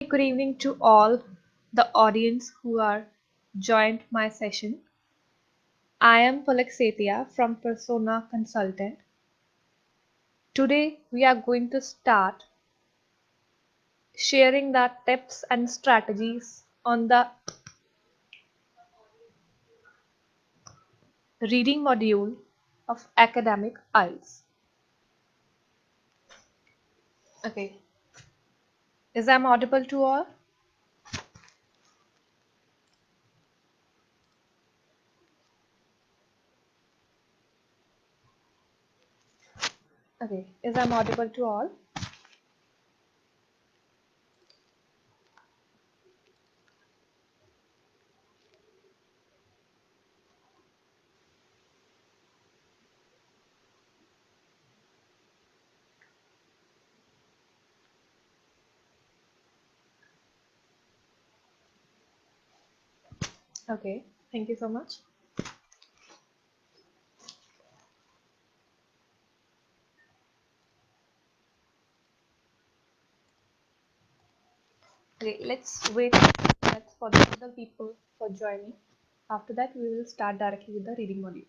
Good evening to all the audience who are joined my session. I am Palak Setia from Persona Consultant. Today we are going to start sharing the tips and strategies on the reading module of academic IELTS. Okay, is I'm audible to all? Okay, is I'm audible to all? Okay, thank you so much. Okay, let's wait minutes for the other people for joining. After that, we will start directly with the reading module.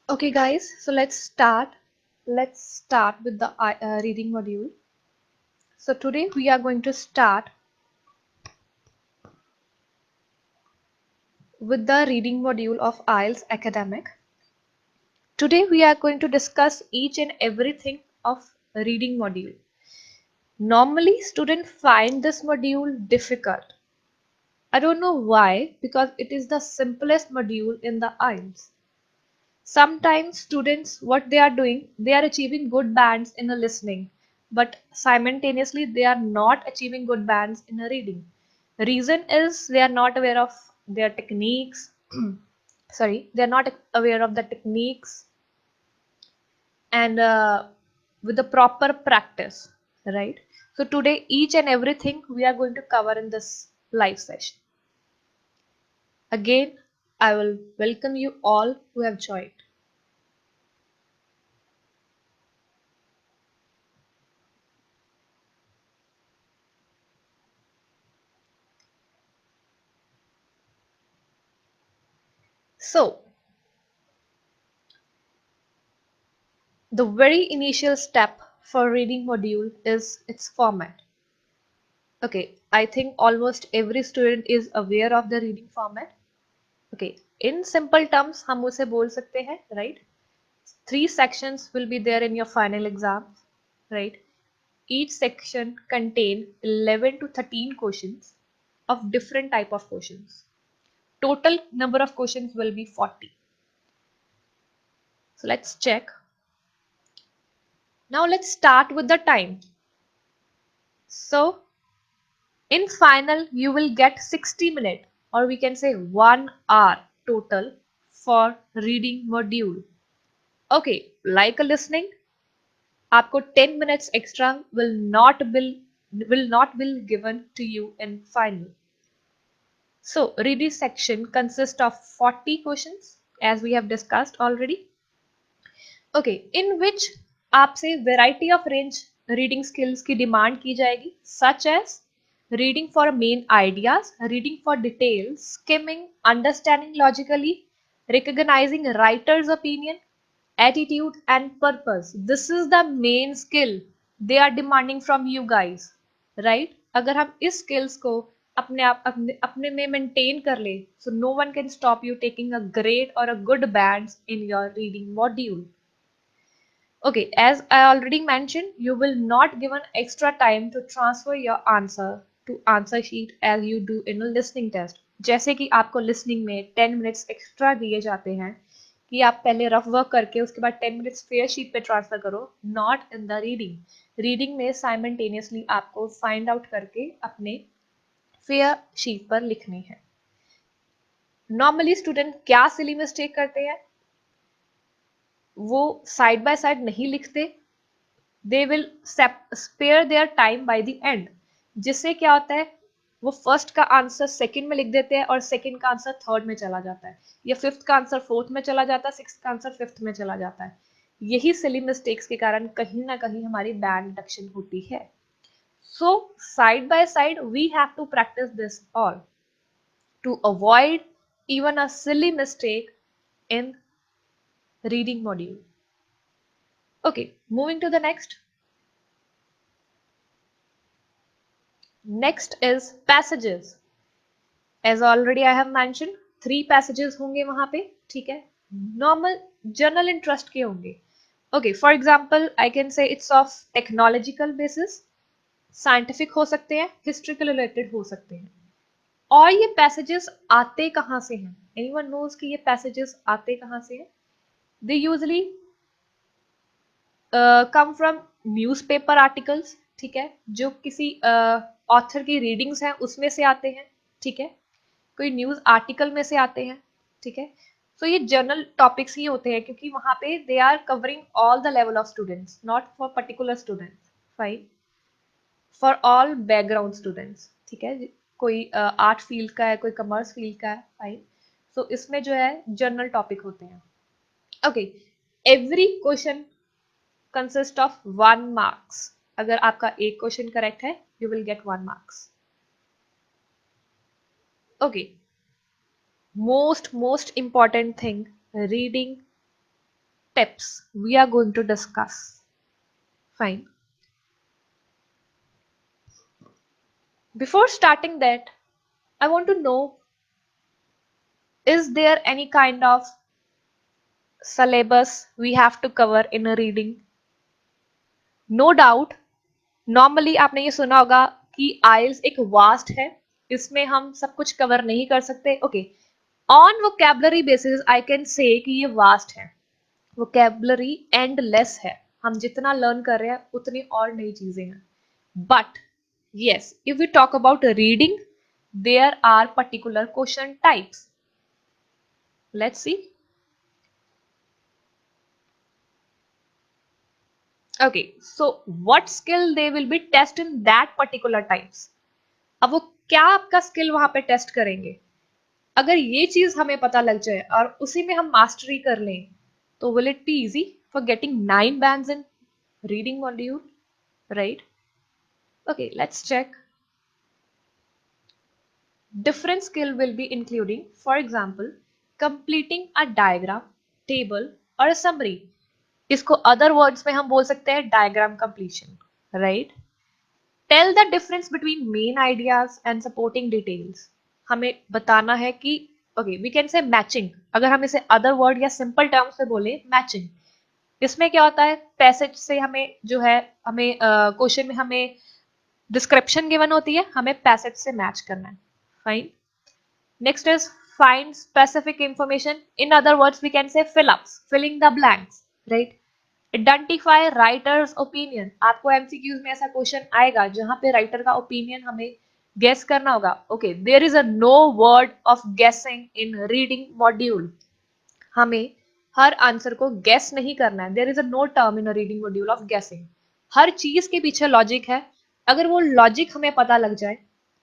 Okay, guys, so let's start. Let's start with the reading module. So today we are going to start with the reading module of IELTS Academic. Today we are going to discuss each and everything of reading module. Normally, students find this module difficult. I don't know why, because it is the simplest module in the IELTS. Sometimes students, what they are doing, they are achieving good bands in a listening, but simultaneously they are not achieving good bands in a reading. The reason is they are not aware of their techniques. Sorry, they are not aware of the techniques and with the proper practice, right? So today, each and everything we are going to cover in this live session. Again, I will welcome you all who have joined. So, the very initial step for reading module is its format. Okay, I think almost every student is aware of the reading format. Okay, in simple terms, हम उसे बोल सकते हैं, right? 3 sections will be there in your final exam, right? Each section contain 11 to 13 questions of different type of questions. total number of questions will be 40. So let's check. Now let's start with the time. So in final, you will get 60 minutes, or we can say 1 hour total for reading module. Okay, like a listening, आपको 10 minutes extra will not be given to you in final. So reading section consists of 40 questions as we have discussed already. Okay, in which आपसे variety of range reading skills की demand की जाएगी, such as reading for main ideas, reading for details, skimming, understanding logically, recognizing writer's opinion, attitude and purpose. This is the main skill they are demanding from you guys, right? अगर हम इस skills को अपने में maintain कर ले, so no one can stop you taking a great or a good bands in your reading module. Okay, as I already mentioned, you will not given extra time to transfer your answer to answer sheet as you do in a listening test. जैसे कि आपको listening में 10 minutes extra दिए जाते हैं कि आप पहले रफ वर्क करके उसके बाद 10 minutes फेयर शीट पे ट्रांसफर करो, not in the reading. Reading में साइमल्टेनियसली आपको फाइंड आउट करके अपने फेयर शीट पर लिखनी है. नॉर्मली स्टूडेंट क्या सिली मिस्टेक करते हैं, वो साइड बाय साइड नहीं लिखते, they will spare their time by the end, जिससे क्या होता है वो फर्स्ट का आंसर सेकंड में लिख देते हैं और सेकंड का आंसर थर्ड में चला जाता है, या फिफ्थ का आंसर फोर्थ में चला जाता है, सिक्स्थ का आंसर फिफ्थ में चला जाता है. यही सिली मिस्टेक्स के कारण कहीं ना कहीं हमारी बैंड डिडक्शन होती है. So side by side we have to practice this all to avoid even a silly mistake in reading module. Okay, moving to the next. Next is passages. As already I have mentioned, 3 passages होंगे वहां पे, ठीक है. Normal general interest के होंगे. Okay, for example, I can say it's of technological basis, scientific हो सकते हैं, history के related हो सकते हैं. और ये पैसेजेस आते कहाँ से हैं? Anyone knows कि ये पैसेजेस आते कहाँ से हैं? They usually come from newspaper articles, ठीक है, जो किसी ऑथर की रीडिंग्स हैं उसमें से आते हैं, ठीक है, कोई न्यूज आर्टिकल में से आते हैं, ठीक है. सो ये जर्नल टॉपिक्स ही होते हैं क्योंकि वहां पे they are covering all the level of students, not for particular students, fine, for all background students, ठीक है. कोई आर्ट फील्ड का है, कोई कॉमर्स फील्ड का है, फाइन. सो इसमें जो है जर्नल टॉपिक होते हैं. Okay, every question consist of 1 marks. अगर आपका एक क्वेश्चन करेक्ट है, you will get 1 marks. Okay, most important thing, reading tips we are going to discuss. Fine. Before starting that, I want to know, is there any kind of syllabus we have to cover in a reading? No doubt, normally आपने ये सुना होगा कि IELTS एक vast है, इसमें हम सब कुछ कवर नहीं कर सकते. Okay, on vocabulary basis I can say कि ये वास्ट है, वोकैबुलरी एंडलेस है, हम जितना लर्न कर रहे हैं उतनी और नई चीजें हैं. But yes, if we talk about reading, there are particular question types. Let's see. Okay, so what skill they will be test in that particular types. अब वो क्या आपका स्किल वहां पे टेस्ट करेंगे, अगर ये चीज हमें पता लग जाए और उसी में हम मास्टरी कर लें, तो will it be easy for getting 9 bands in reading module, right? Okay, let's check. Different skill will be including, for example, completing a diagram, table or a summary. इसको other words में हम बोल सकते हैं diagram completion, right? Tell the difference between main ideas and supporting details. हमें बताना है कि okay, we can say matching. अगर हम इसे other word या simple terms से बोले matching, इसमें क्या होता है, पैसेज से हमें जो है, हमें क्वेश्चन में हमें डिस्क्रिप्शन गिवन होती है, हमें पैसेज से मैच करना है. Fine. Next is find specific information. In other words, we can say fill ups, filling the blanks, right? Identify writer's opinion. आपको MCQs में ऐसा क्वेश्चन आएगा जहां पे राइटर का ओपिनियन हमें गेस करना होगा. Okay, there is a no word of guessing in reading module. हमें हर आंसर को गेस नहीं करना है. There is a no term in a reading module of guessing. हर चीज के पीछे लॉजिक है. अगर वो लॉजिक हमें पता लग जाए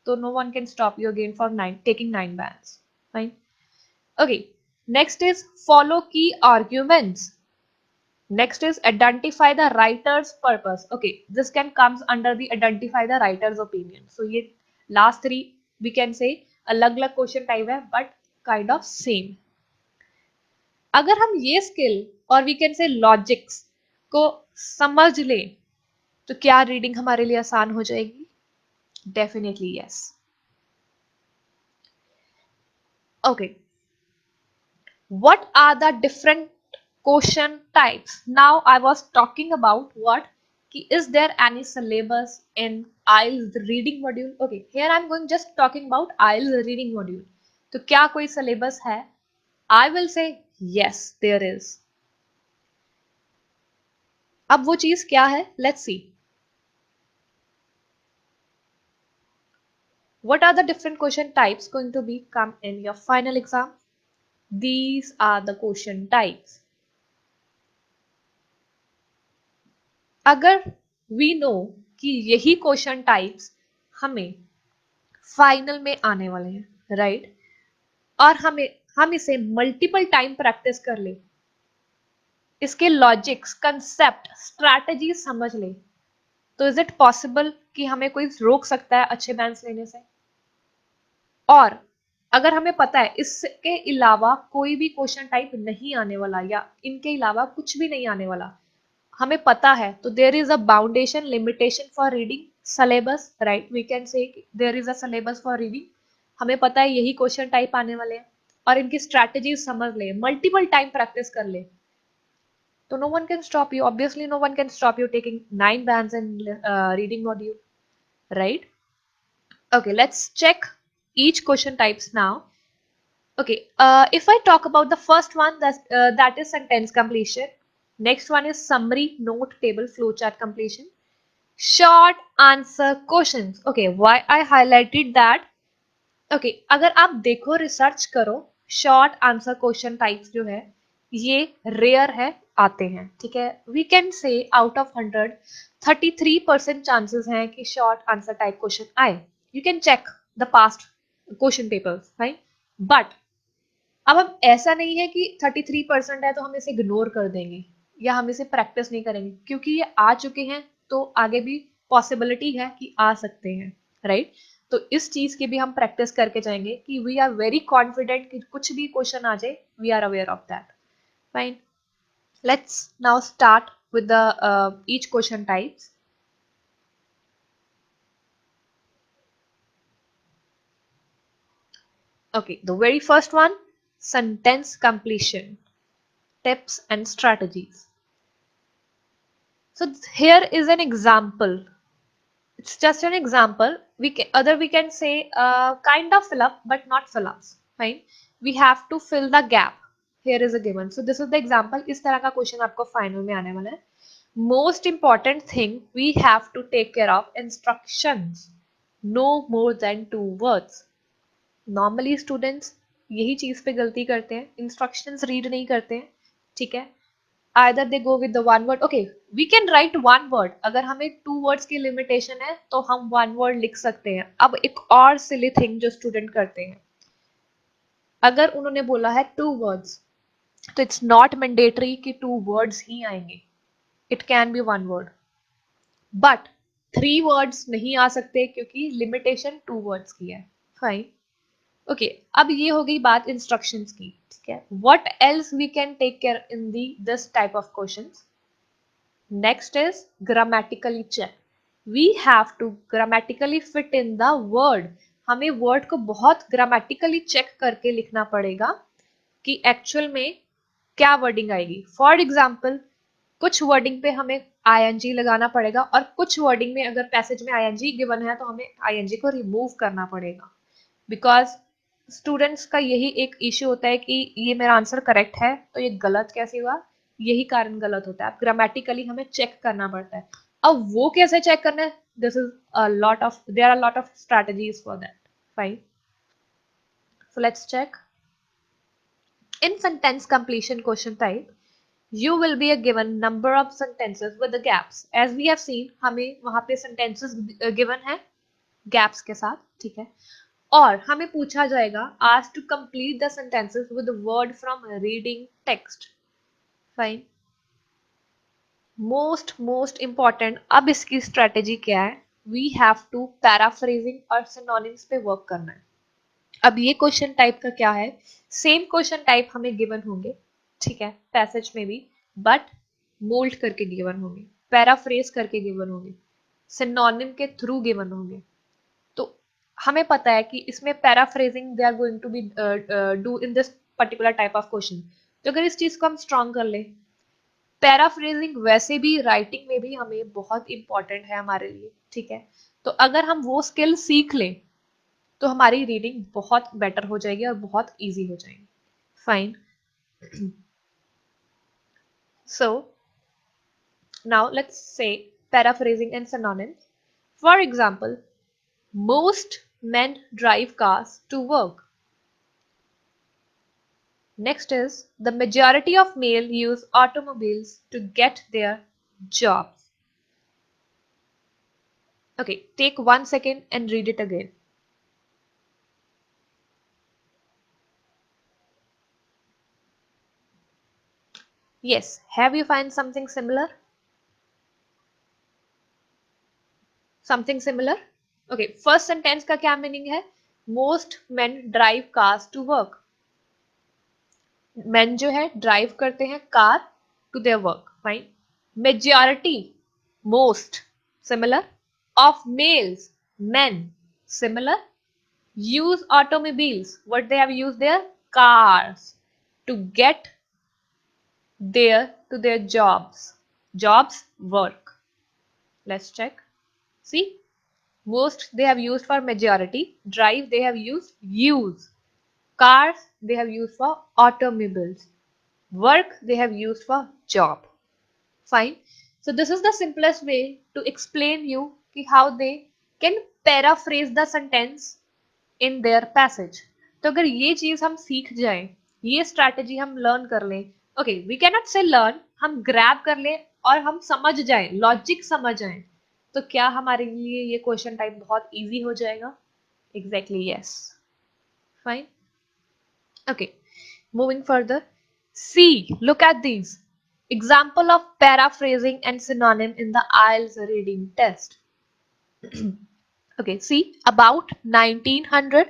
तो no one can stop you again for taking 9 bands. Fine. Okay, next is follow key arguments. Next is identify the writer's purpose. Okay, this can comes under the identify the writer's opinion. So ये last three we can say अलग अलग question type है but kind of same. अगर हम ये skill और we can से logics को समझ ले तो क्या रीडिंग हमारे लिए आसान हो जाएगी? Definitely yes. Okay, what are the different question types? Now I was talking about what is there any syllabus in IELTS reading module? Okay, here I'm going just talking about IELTS reading module. तो क्या कोई syllabus है? I will say yes, there is. अब वो चीज क्या है? Let's see. What are the different question types going to be come in your final exam? These are the question types. अगर वी नो कि यही क्वेश्चन टाइप्स हमें final में आने वाले हैं, राइट, और हम इसे मल्टीपल टाइम प्रैक्टिस कर ले, इसके लॉजिक्स, कंसेप्ट, स्ट्रैटेजी समझ ले, तो इज इट पॉसिबल कि हमें कोई रोक सकता है अच्छे बैंड्स लेने से? और अगर हमें पता है इसके अलावा कोई भी क्वेश्चन टाइप नहीं आने वाला या इनके अलावा कुछ भी नहीं आने वाला, हमें पता है, तो there is a boundation limitation for reading syllabus, right? We can say there is a syllabus for reading. हमें पता है यही क्वेश्चन टाइप आने वाले हैं और इनकी स्ट्रैटेजी समझ ले, मल्टीपल टाइम प्रैक्टिस कर ले, तो no one can stop you. Obviously no one can stop you taking 9 bands in reading module, right? Okay, let's check each question types now. Okay, if I talk about the first one, that is sentence completion. Next one is summary, note, table, flowchart completion. Short answer questions. Okay, why I highlighted that? Okay, अगर आप देखो, research करो, short answer question types जो है ये rare है, आते हैं, ठीक है. We can say out of 100 33% chances हैं कि शॉर्ट आंसर टाइप क्वेश्चन आए. You can check the past question papers, right? But अब हम ऐसा नहीं है कि 33% है तो हम इसे इग्नोर कर देंगे या हम इसे प्रैक्टिस नहीं करेंगे, क्योंकि ये आ चुके हैं तो आगे भी पॉसिबिलिटी है कि आ सकते हैं, राइट? तो इस चीज की भी हम प्रैक्टिस करके जाएंगे कि वी आर वेरी कॉन्फिडेंट कि कुछ भी क्वेश्चन आ जाए, we are aware of that. Fine, let's now start with the each question types. Okay, the very first one, sentence completion, tips and strategies. So here is an example. It's just an example. We can say kind of fill up, but not fill ups. Fine. We have to fill the gap. Here is a given. So this is the example. इस तरह का question आपको final में आने वाला है. Most important thing, we have to take care of instructions. No more than 2 words. Normally students यही चीज पे गलती करते हैं, instructions read नहीं करते हैं, ठीक है. Either they go with the one word. Okay, we can write one word. अगर हमें 2 words की limitation है तो हम one word लिख सकते हैं. अब एक और silly thing जो student करते हैं, अगर उन्होंने बोला है 2 words तो it's not mandatory कि 2 words ही आएंगे. It can be one word. But 3 words नहीं आ सकते क्योंकि limitation 2 words की है. Fine. ओके, अब ये हो गई बात इंस्ट्रक्शंस की, ठीक है. What else we can take care in the this type of questions. Next is grammatically check. We have to grammatically fit in the word. हमें वर्ड को बहुत ग्रामेटिकली चेक करके लिखना पड़ेगा कि एक्चुअल में क्या वर्डिंग आएगी. फॉर एग्जाम्पल, कुछ वर्डिंग पे हमें आईएनजी लगाना पड़ेगा और कुछ वर्डिंग में अगर पैसेज में आईएनजी गिवन है तो हमें आईएनजी को रिमूव करना पड़ेगा, बिकॉज स्टूडेंट्स का यही एक इश्यू होता है कि ये मेरा आंसर करेक्ट है तो ये गलत कैसे हुआ, यही कारण गलत होता है। ग्रामेटिकली हमें चेक करना पड़ता है। अब वो कैसे चेक करना है, this is a lot of, there are lot of strategies for that. Fine, so let's check. In sentence completion question type, you will be given number of sentences with the gaps. As we have seen, हमें वहां पे sentences given है gaps के साथ, ठीक है। और हमें पूछा जाएगा asked to complete the sentences with the word from reading text. Fine. Most important, अब इसकी strategy क्या है? We have to paraphrasing और synonyms पे work करना है। अब ये क्वेश्चन टाइप का क्या है, सेम क्वेश्चन टाइप हमें गिवन होंगे, ठीक है, पैसेज में भी, बट मोल्ड करके गिवन होंगे, पैराफ्रेज करके गिवन होंगे, सिनोनिम के थ्रू गिवन होंगे। तो हमें पता है कि इसमें paraphrasing they are going to be do in this particular type of question. तो अगर इस चीज को हम स्ट्रॉन्ग कर ले, पैराफ्रेजिंग वैसे भी राइटिंग में भी हमें बहुत इंपॉर्टेंट है हमारे लिए, ठीक है। तो अगर हम वो स्किल सीख लें तो हमारी रीडिंग बहुत बेटर हो जाएगी और बहुत इजी हो जाएगी। Fine, so now let's say paraphrasing and synonyms. For example, most men drive cars to work. Next is the majority of male use automobiles to get their jobs. Okay, take 1 second and read it again. Yes, have you find something similar? Something similar? Okay, first sentence का क्या meaning है? Most men drive cars to work. Men जो है drive करते हैं car to their work. Fine, majority, most, similar, of males, men, similar, use automobiles, what they have used their cars to get there to their jobs, work. Let's check. See, most they have used for majority, drive they have used use, cars they have used for automobiles, work they have used for job. Fine. So this is the simplest way to explain you how they can paraphrase the sentence in their passage. तो अगर ये चीज हम सीख जाएं, ये strategy हम learn कर लें, ओके, वी कैन नॉट से लर्न, हम ग्रैब कर लें और हम समझ जाएं, लॉजिक समझ जाएं, तो क्या हमारे लिए ये क्वेश्चन टाइप बहुत इजी हो जाएगा? Exactly, yes. Fine, okay, moving further. See, look at these example of paraphrasing and synonym in the IELTS reading test. Okay, see, about 1900,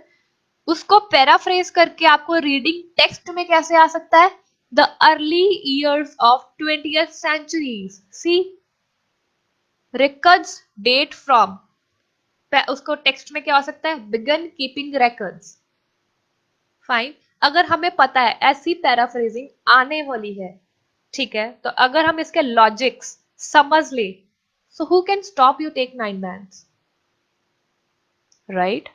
उसको पैराफ्रेज करके आपको रीडिंग टेक्स्ट में कैसे आ सकता है? The early years of 20th centuries. See, records date from, उसको text में क्या हो सकता है? Begin keeping records. फाइन, अगर हमें पता है ऐसी पैराफ्रेजिंग आने वाली है, ठीक है, तो अगर हम इसके लॉजिक्स समझ ले, so who can stop you take 9 bands, right?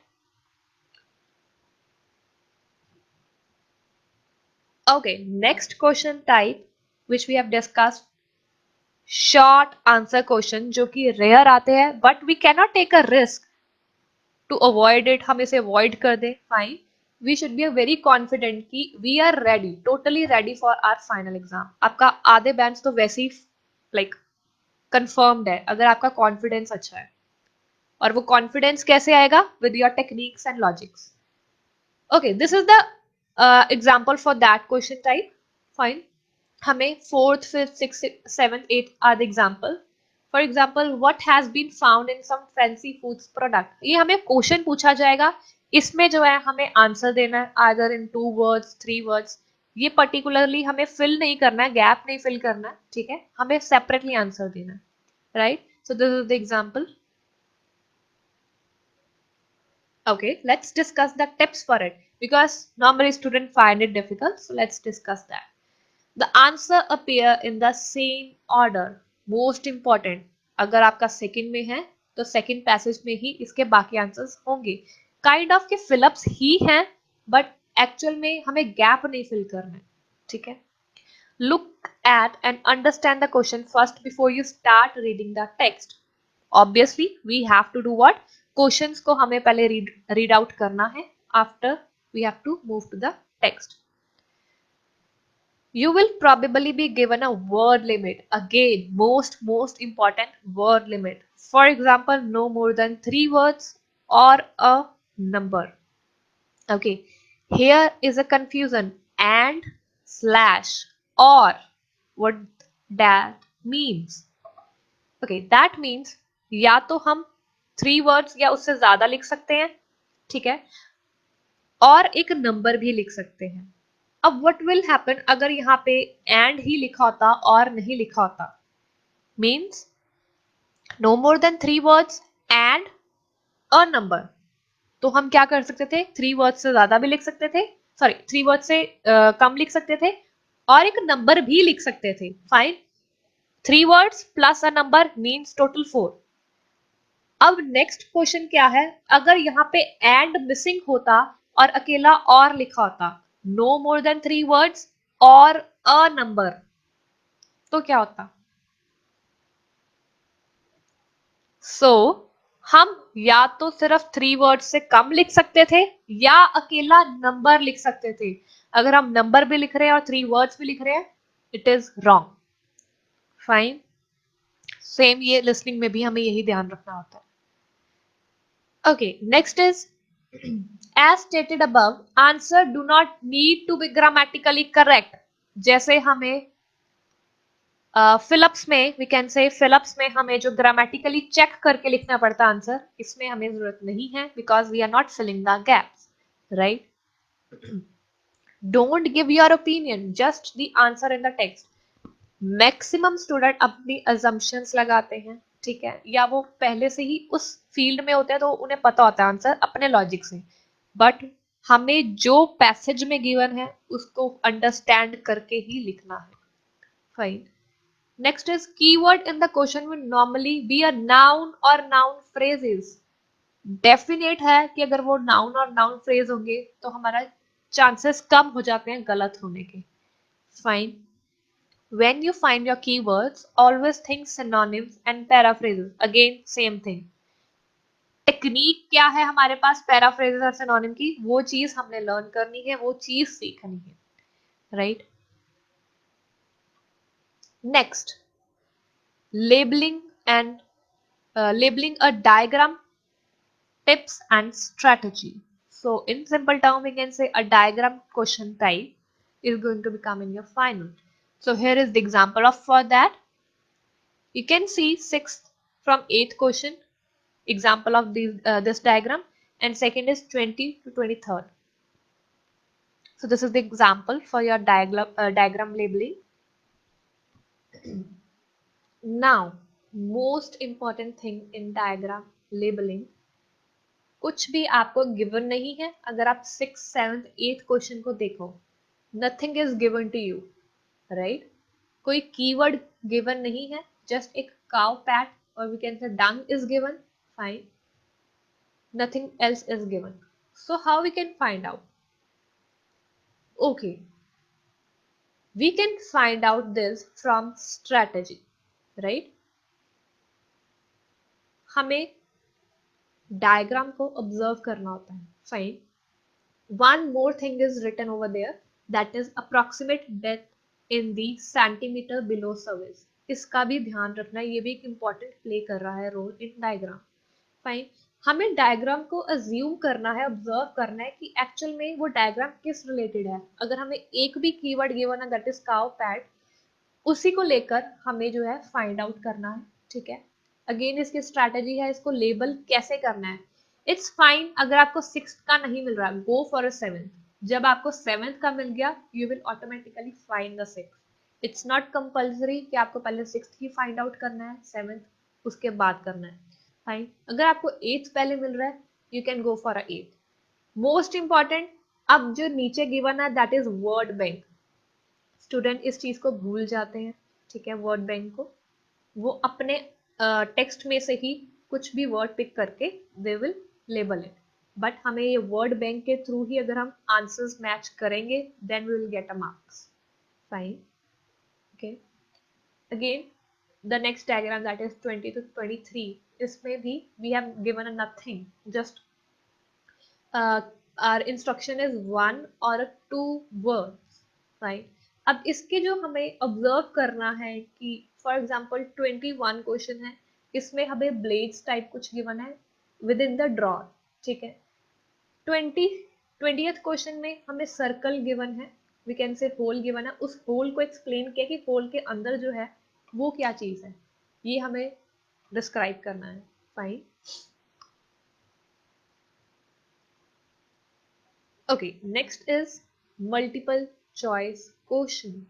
Okay, next question type which we have discussed, short answer question, जो कि रेयर आते हैं but we cannot take a risk to avoid it, हम इसे avoid कर दें। Fine, we should be very confident कि we are ready, totally ready for our final exam. आपका आधे बैंड्स तो वैसे ही like confirmed है अगर आपका confidence अच्छा है, और वो confidence कैसे आएगा? with your techniques and logics. Okay, this is the example for that question type. Fine, हमें 4th, 5th, 6th, 7th, 8th are the example. For example, what has been found in some fancy foods product? ये हमें question पूछा जाएगा, इसमें जो है हमें answer देना है either in 2 words, 3 words. ये पर्टिकुलरली हमें फिल नहीं करना है, गैप नहीं फिल करना है, ठीक है, हमें सेपरेटली आंसर देना है, right? So this is the example. Okay, let's discuss the tips for it because normally students find it difficult. So let's discuss that. The answer appear in the same order. Most important. अगर आपका second में है तो second passage में ही इसके बाकी answers होंगे. Kind of के फिलअप्स ही हैं बट एक्चुअल में हमें गैप नहीं फिल करना है, ठीक है। Look at and understand the question first before you start reading the text. Obviously, we have to do what? Questions को हमें पहले read out करना है. After, we have to move to the text. You will probably be given a word limit. Again, most important word limit. For example, no more than 3 words or a number. Okay, here is a confusion. And slash or what that means. Okay, that means या तो हम 3 words या उससे ज्यादा लिख सकते हैं, ठीक है, और एक नंबर भी लिख सकते हैं। अब what will happen अगर यहाँ पे and ही लिखा होता और नहीं लिखा होता, means no more than 3 words and a number, तो हम क्या कर सकते थे, 3 वर्ड्स से ज्यादा भी लिख सकते थे, सॉरी 3 वर्ड से कम लिख सकते थे और एक नंबर भी लिख सकते थे। Fine, 3 words plus a number means total 4। अब नेक्स्ट क्वेश्चन क्या है, अगर यहाँ पे एंड मिसिंग होता और अकेला और लिखा होता, नो मोर देन 3 वर्ड्स और अ नंबर, तो क्या होता? सो हम या तो सिर्फ 3 वर्ड से कम लिख सकते थे या अकेला नंबर लिख सकते थे। अगर हम नंबर भी लिख रहे हैं और 3 वर्ड्स भी लिख रहे हैं, it is wrong. Fine, same ये लिसनिंग में भी हमें यही ध्यान रखना होता है। Okay, next is as stated above answer do not need to be grammatically correct. जैसे हमें फिलअप्स में, वी कैन से फिलअप्स में हमें जो ग्रामेटिकली चेक करके लिखना पड़ता आंसर, इसमें हमें जरूरत नहीं है, because we are not filling the gaps, right. Don't give your opinion, just the answer in the text. Maximum student अपनी अजम्पशंस लगाते हैं, ठीक है, या वो पहले से ही उस फील्ड में होते हैं तो उन्हें पता होता है आंसर अपने लॉजिक से, बट हमें जो पैसेज में गिवन है उसको अंडरस्टैंड करके ही लिखना है। Fine, next is keyword in the question will normally be a noun or noun phrases. Definite है कि अगर वो noun और noun phrase होंगे तो हमारा chances कम हो जाते हैं गलत होने के। Fine. When you find your keywords, always think synonyms and paraphrases. Again, same thing. Technique क्या है हमारे पास पैराफ्रेजेस और सिनोनिम की, वो चीज हमने लर्न करनी है, वो चीज सीखनी है, right. Next, labeling and labeling a diagram, tips and strategy. So in simple term we can say a diagram question type is going to become in your final. So here is the example of for that. You can see 6th from 8th question example of this diagram, and second is 20 to 23rd. So this is the example for your diagram labeling. Now, most important thing in diagram labeling, कुछ भी आपको given नहीं है। अगर आप 6th, 7th, 8th question को देखो, nothing is given to you, right. कोई कीवर्ड गिवन नहीं है, जस्ट एक काउ पैट और we can say dung is given, fine, nothing else is given. So how we can find out? Okay, we can find out this from strategy, right? हमें diagram को observe करना होता है, fine. One more thing is written over there, that is approximate depth in the centimetre below service. इसका भी ध्यान रखना, ये भी एक इंपॉर्टेंट प्ले कर रहा है रोल इन डायग्राम, फाइन। हमें डायग्राम को अज्यूम करना है, ऑब्जर्व करना है कि एक्चुअल में वो डायग्राम किस रिलेटेड है। अगर हमें एक भी कीवर्ड गिवन है दैट इज काउ पैट, उसी को लेकर हमें जो है फाइंड आउट करना है, ठीक है। अगेन इसकी स्ट्रैटेजी है, इसको लेबल कैसे करना है। इट्स फाइन अगर आपको 6th का नहीं मिल रहा, गो फॉर अ 7th। जब आपको 7th का मिल गया, you will automatically find the 6th। It's not compulsory कि आपको पहले 6th ही फाइंड आउट करना है, 7th उसके बाद करना है, फाइन। अगर आपको 8th पहले मिल रहा है, you can go for a 8th। Most important, अब जो नीचे गिवन है that is word bank. Student इस चीज को भूल जाते हैं, ठीक है, वर्ड बैंक को। वो अपने टेक्स्ट में से ही कुछ भी वर्ड पिक करके they will label it, but हमें ये वर्ड बैंक के थ्रू ही अगर हम आंसर्स मैच करेंगे then we will get a marks. Fine. Okay. Again the next diagram, that is 20 to 23, इसमें भी we have given a nothing, just our instruction is one or two words, right? अब इसके जो हमें observe करना है कि फॉर एग्जाम्पल 21 क्वेश्चन है, इसमें हमें ब्लेड्स टाइप कुछ गिवन है विद इन द ड्रॉ. ठीक है. 20th क्वेश्चन में हमें सर्कल गिवन है, we can say hole given है, उस होल को एक्सप्लेन किया कि होल के अंदर जो है वो क्या चीज है, ये हमें डिस्क्राइब करना है. Fine. Okay, next is multiple choice question.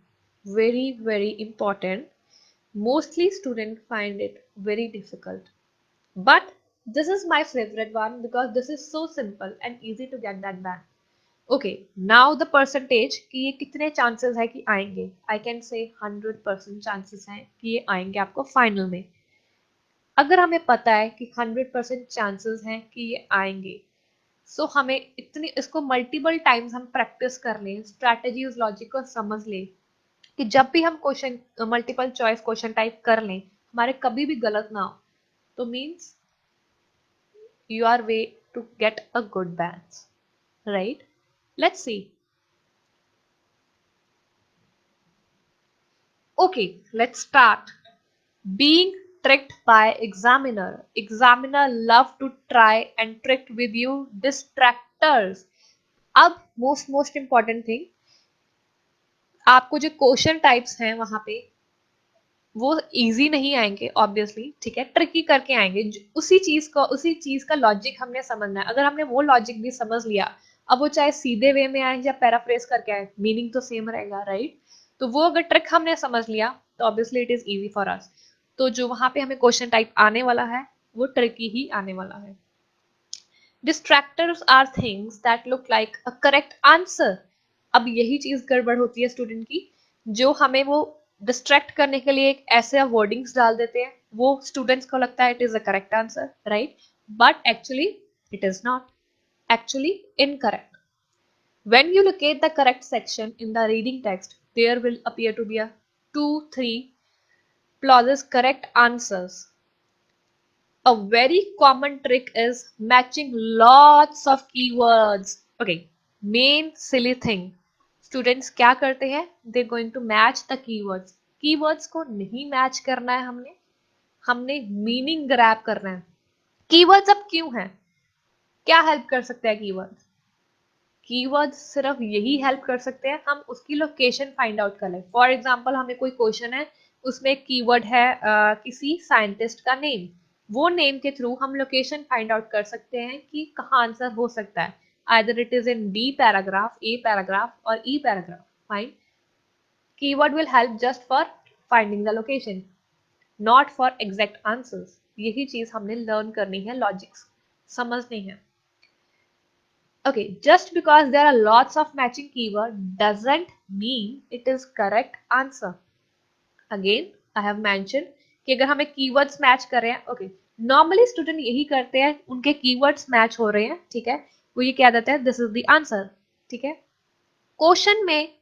Very, very important. Mostly students find it very difficult. But this is my favorite one because this is so simple and easy to get that back. Okay, now the percentage कि ये कितने chances है कि आएंगे. I can say 100% chances हैं कि ये आएंगे आपको final में. अगर हमें पता है कि 100% chances हैं कि ये आएंगे, सो हमें इतनी इसको मल्टीपल टाइम्स हम प्रैक्टिस कर लें, स्ट्रैटेजी उस लॉजिक को समझ लें कि जब भी हम question multiple choice question type कर लें हमारे कभी भी गलत ना हो, तो means you are way to get a good batch, right? Let's see. Okay, let's start. Being tricked by examiner. Examiner love to try and trick with you distractors. अब most important thing, आपको जो question types हैं वहां पे वो easy नहीं आएंगे obviously, ठीक है, ट्रिकी करके आएंगे. उसी चीज का लॉजिक हमने समझना है. अगर हमने वो लॉजिक भी समझ लिया, अब वो चाहे सीधे वे में आए या पैराफ्रेज करके आए, मीनिंग तो सेम रहेगा, राइट? तो वो अगर ट्रिक हमने समझ लिया तो obviously it is easy for us. तो जो वहां पे हमें क्वेश्चन टाइप आने वाला है वो ट्रिकी ही आने वाला है. Distractors are things that look like a correct answer. अब यही चीज गड़बड़ होती है स्टूडेंट की, जो हमें वो डिस्ट्रैक्ट करने के लिए एक ऐसे वर्डिंग्स डाल देते हैं, वो स्टूडेंट्स को लगता है it is a correct answer, right? But actually it is not, actually incorrect. When you locate the correct section in the reading text, there will appear to be a 2-3 clauses correct answers. A very common trick is matching lots of keywords. Okay, main silly thing. Students क्या करते हैं? They're going to match the keywords. Keywords को नहीं match करना है हमने meaning grab करना है. Keywords अब क्यों हैं? क्या help कर सकते हैं keywords? Keywords सिर्फ यही help कर सकते हैं, हम उसकी location find out कर लें. For example, हमें कोई question है, उसमें एक keyword है किसी scientist का name. वो नेम के थ्रू हम लोकेशन फाइंड आउट कर सकते हैं कि कहाँ आंसर हो सकता है. either it is in D paragraph, A paragraph or E paragraph. Fine. Keyword will help just for finding the location, not for exact answers. यही चीज हमने लर्न करनी है, लॉजिक्स समझनी है. Okay, just because there are lots of matching keyword doesn't mean it is correct answer. Again, I have mentioned कि अगर हमें keywords मैच कर रहे हैं, okay, नॉर्मली स्टूडेंट यही करते हैं, उनके कीवर्ड्स मैच हो रहे हैं, ठीक है, वो ये कह देते हैं दिस इज द आंसर, ठीक है. क्वेश्चन में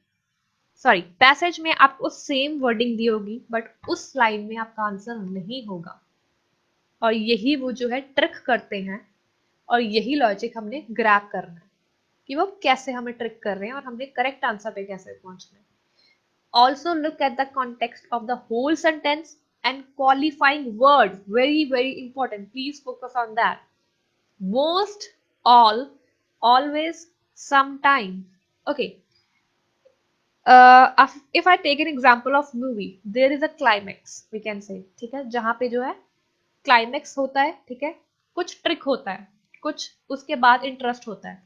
पैसेज में आपको सेम वर्डिंग दी होगी बट उस लाइन में आपका आंसर नहीं होगा, और यही वो जो है ट्रिक करते हैं, और यही लॉजिक हमने ग्रैब करना है कि वो कैसे हमें ट्रिक कर रहे हैं और हमने करेक्ट आंसर पे कैसे पहुंचना है. Also look at the context of the whole sentence and qualifying words. Very important. Please focus on that. Most, all, always, sometime. Okay. If I take an example of movie, there is a climax, we can say, ठीक है, जहां पे जो है climax होता है, ठीक है, कुछ ट्रिक होता है, कुछ उसके बाद इंटरेस्ट होता है.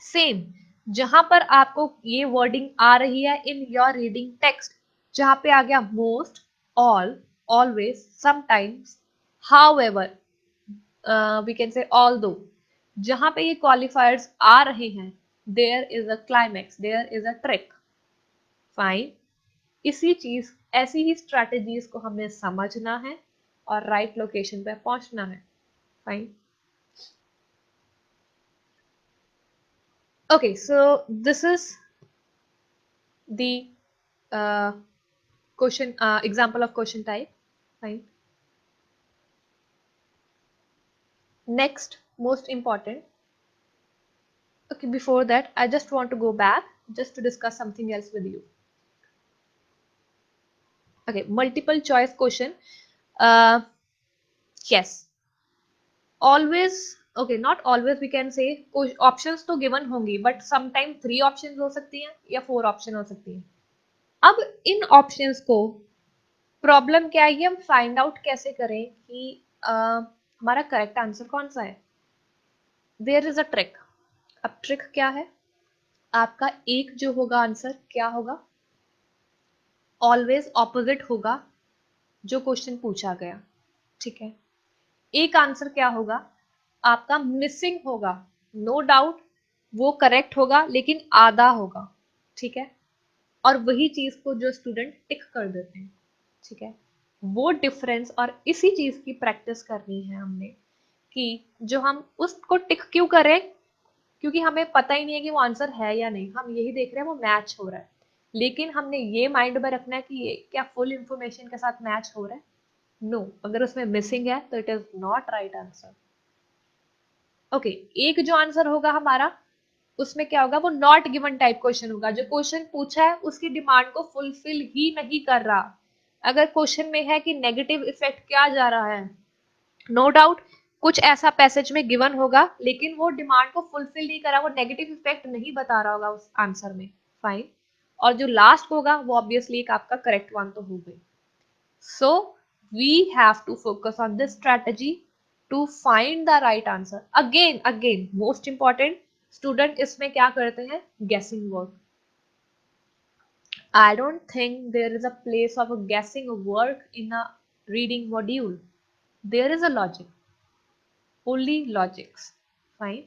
सेम जहां पर आपको ये वर्डिंग आ रही है इन योर रीडिंग टेक्स्ट, जहां पे आ गया most, all, always, sometimes, however, we can say although, जहां पे ये क्वालिफायर्स आ रहे हैं, there is a climax, there is a trick. Fine. ऐसी ही स्ट्रैटेजीज को हमें समझना है और राइट लोकेशन पे पहुंचना है. Fine. Okay, so this is the question example of question type. Fine. Next, most important. Okay, before that, I just want to go back just to discuss something else with you. Okay, multiple choice question. Uh, yes, always. Okay, not always we can say options तो given होंगी, but sometimes 3 options हो सकती हैं या 4 option हो सकती हैं. अब इन options को प्रॉब्लम क्या है ये हम फाइंड आउट कैसे करें कि हमारा करेक्ट आंसर कौन सा है. There is a trick. अब ट्रिक क्या है? आपका एक जो होगा आंसर क्या होगा? ऑलवेज ऑपोजिट होगा जो क्वेश्चन पूछा गया. ठीक है. एक आंसर क्या होगा? आपका मिसिंग होगा. नो डाउट वो करेक्ट होगा लेकिन आधा होगा. ठीक है. और वही चीज को जो स्टूडेंट टिक कर देते हैं. ठीक है. वो डिफरेंस और इसी चीज की प्रैक्टिस करनी है हमने कि जो हम उसको टिक क्यों करें, क्योंकि हमें पता ही नहीं है कि वो आंसर है या नहीं. हम यही देख रहे हैं वो मैच हो रहा है, लेकिन हमने ये माइंड में रखना है कि ये क्या फुल इंफॉर्मेशन के साथ मैच हो रहा है. नो, अगर उसमें मिसिंग है तो it is not right answer. Okay, एक जो आंसर होगा हमारा उसमें क्या होगा? वो नॉट गिवन टाइप क्वेश्चन होगा. जो क्वेश्चन पूछा है उसकी डिमांड को फुलफिल ही नहीं कर रहा. अगर क्वेश्चन में है कि नेगेटिव इफेक्ट क्या जा रहा है, नो डाउट कुछ ऐसा पैसेज में गिवन होगा लेकिन वो डिमांड को फुलफिल नहीं करा, वो नेगेटिव इफेक्ट नहीं बता रहा होगा उस आंसर में. फाइन. और जो लास्ट होगा वो ऑब्वियसली एक आपका करेक्ट वन तो हो गई. So we have to focus on this strategy to find the right answer. Again again most important, student इसमें क्या करते हैं? Guessing work. I don't think there is a place of a guessing work in a reading module. There is a logic, only logics. Fine.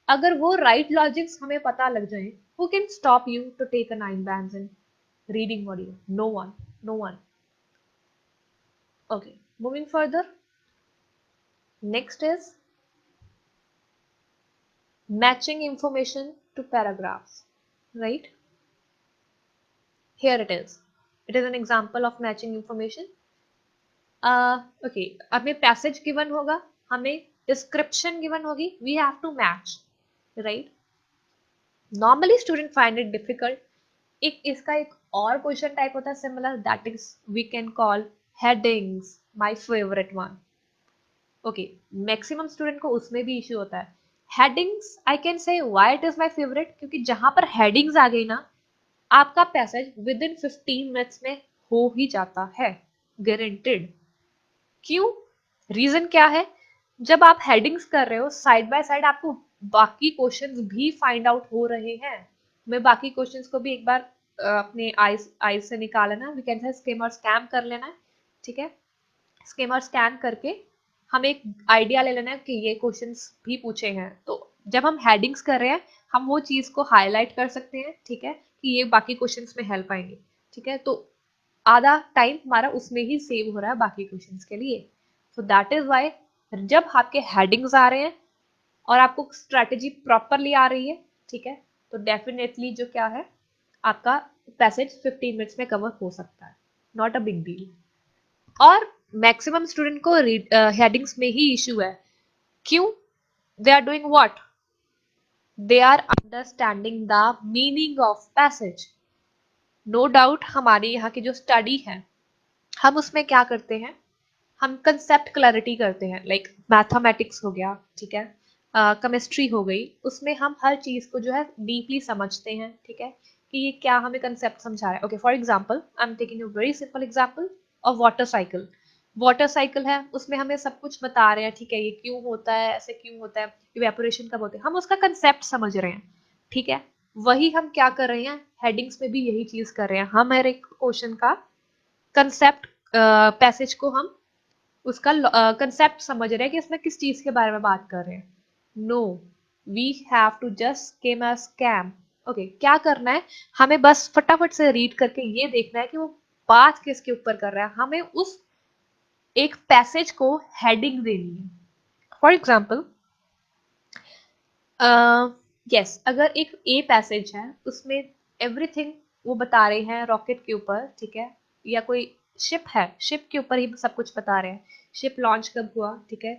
अगर वो right logics हमें पता लग जाए, who can stop you to take a 9 bands in reading module? No one. No one. Okay. Moving further. Next is matching information to paragraphs. Right? Here it is. It is an example of matching information. Okay, हमें passage given होगा, हमें description given होगी, we have to match. Right. Normally student find it difficult. एक इसका एक और question type होता है similar, that is we can call headings. My favourite one. Okay, maximum student को उसमें भी इश्यू होता है. Headings I can say why it is my favourite, क्योंकि जहां पर हेडिंग्स आ गई ना, आपका पैसेज विद इन 15 मिनट्स में हो ही जाता है, गारंटेड. क्यों? रीजन क्या है? जब आप हेडिंग्स कर रहे हो साइड बाय साइड आपको बाकी क्वेश्चंस भी फाइंड आउट हो रहे हैं. मैं बाकी क्वेश्चंस को भी एक बार अपने आईज से निकाल लेना, वी कैन से स्किम और स्कैम कर लेना है. ठीक है. स्किम और स्कैन करके हमें एक आइडिया ले लेना है कि ये क्वेश्चंस भी पूछे हैं. तो जब हम हेडिंग्स कर रहे हैं हम वो चीज को हाईलाइट कर सकते हैं. ठीक है, कि ये बाकी क्वेश्चंस में हेल्प आएंगे. ठीक है, तो आधा टाइम हमारा उसमें ही सेव हो रहा है बाकी क्वेश्चंस के लिए. सो दैट इज वाई जब आपके हेडिंग्स आ रहे हैं और आपको स्ट्रैटेजी प्रॉपरली आ रही है, ठीक है, तो डेफिनेटली जो क्या है आपका पैसेज 15 मिनट्स में कवर हो सकता है. Not a big deal. और मैक्सिमम स्टूडेंट को हेडिंग्स में ही इश्यू है. क्यों? They are doing what? They are understanding the meaning of passage. No doubt हमारी यहाँ की जो स्टडी है हम उसमें क्या करते हैं, हम कंसेप्ट क्लैरिटी करते हैं. लाइक मैथमेटिक्स हो गया, ठीक है, केमिस्ट्री हो गई, उसमें हम हर चीज को जो है डीपली समझते हैं. ठीक है, कि ये क्या हमें कंसेप्ट समझा रहा है. Okay, for example I am taking a very simple example of water cycle. Water cycle है, उसमें हमें सब कुछ बता रहे हैं. ठीक है, ये क्यों होता है, ऐसे क्यों होता है, इवेपोरेशन कब होते हैं, हम उसका कंसेप्ट समझ रहे हैं. ठीक है, वही हम क्या कर रहे हैं, हेडिंग्स में भी यही चीज कर रहे हैं. हम हर एक क्वेश्चन का कंसेप्ट पैसेज को हम उसका कंसेप्ट समझ रहे हैं कि इसमें किस चीज के बारे में बात कर रहे हैं. No, we have to just skim a scam. Okay, क्या करना है, हमें बस फटाफट से रीड करके ये देखना है कि वो बात किसके ऊपर कर रहा है. हमें उस एक पैसेज को हेडिंग देनी है. फॉर एग्जाम्पल यस, अगर एक ए पैसेज है उसमें एवरीथिंग वो बता रहे हैं रॉकेट के ऊपर, ठीक है, या कोई शिप है, शिप के ऊपर ही सब कुछ बता रहे हैं, शिप लॉन्च कब हुआ, ठीक है,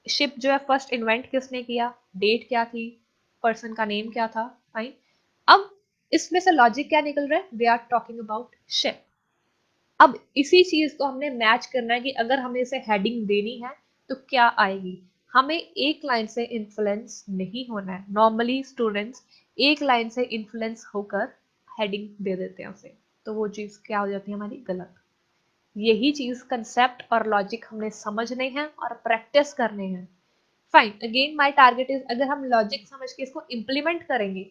शिप जो है फर्स्ट इन्वेंट किसने किया, डेट क्या थी, पर्सन का नेम क्या था, फाइन। अब इसमें से लॉजिक क्या निकल रहा है, we are talking about ship. अब इसी चीज को हमने मैच करना है कि अगर हमें इसे हेडिंग देनी है तो क्या आएगी। हमें एक लाइन से इन्फ्लुएंस नहीं होना है, नॉर्मली स्टूडेंट्स एक लाइन से इन्फ्लुएंस होकर हेडिंग दे देते हैं उसे, तो वो चीज क्या हो जाती है हमारी गलत। यही चीज कंसेप्ट और लॉजिक हमने समझने हैं और प्रैक्टिस करने हैं। Fine, again my target is अगर हम लॉजिक समझ के इसको इम्प्लीमेंट करेंगे,